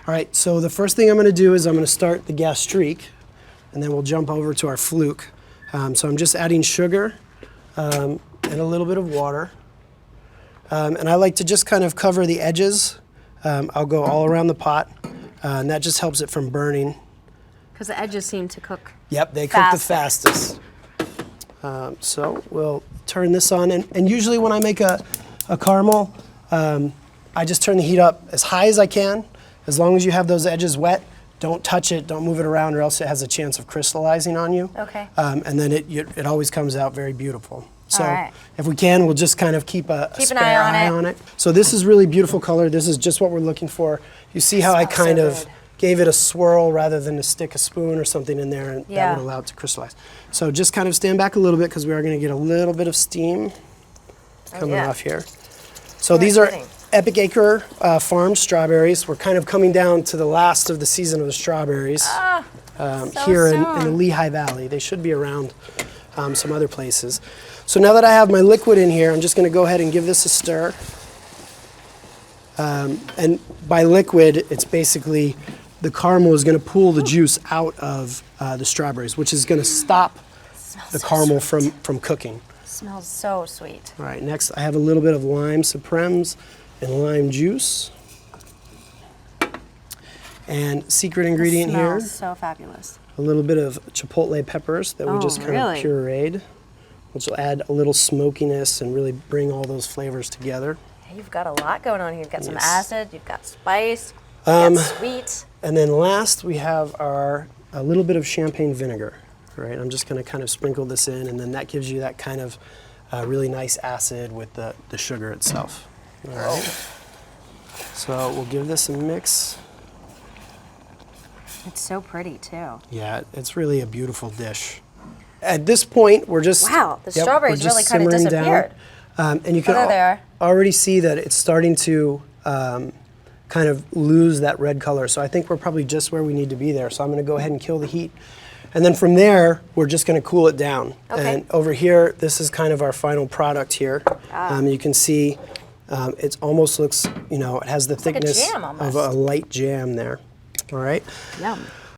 All right, so the first thing I'm going to do is I'm going to start the Gastrique, and then we'll jump over to our fluke. So I'm just adding sugar and a little bit of water. And I like to just kind of cover the edges. I'll go all around the pot, and that just helps it from burning. Because the edges seem to cook. Yep, they cook the fastest. So we'll turn this on, and usually when I make a caramel, I just turn the heat up as high as I can. As long as you have those edges wet, don't touch it, don't move it around, or else it has a chance of crystallizing on you. Okay. And then it always comes out very beautiful. So if we can, we'll just kind of keep a spare eye on it. So this is really beautiful color. This is just what we're looking for. You see how I kind of gave it a swirl rather than to stick a spoon or something in there, and that would allow it to crystallize. So just kind of stand back a little bit because we are going to get a little bit of steam coming off here. So these are Epic Acre Farm strawberries. We're kind of coming down to the last of the season of the strawberries here in the Lehigh Valley. They should be around some other places. So now that I have my liquid in here, I'm just going to go ahead and give this a stir. And by liquid, it's basically the caramel is going to pull the juice out of the strawberries, which is going to stop the caramel from cooking. Smells so sweet. All right, next I have a little bit of lime supremes and lime juice. And secret ingredient here. Smells so fabulous. A little bit of Chipotle Peppers that we just kind of pureed, which will add a little smokiness and really bring all those flavors together. You've got a lot going on here. You've got some acid, you've got spice, you've got sweet. And then last we have a little bit of champagne vinegar. Right, I'm just going to kind of sprinkle this in, and then that gives you that kind of really nice acid with the sugar itself. All right. So we'll give this a mix. It's so pretty too. Yeah, it's really a beautiful dish. At this point, we're just the strawberries really kind of disappeared. And you can already see that it's starting to kind of lose that red color. So I think we're probably just where we need to be there. So I'm going to go ahead and kill the heat. And then from there, we're just going to cool it down. Okay. And over here, this is kind of our final product here. You can see it almost looks, it has the thickness like a jam almost. of a light jam there. All right. Yum.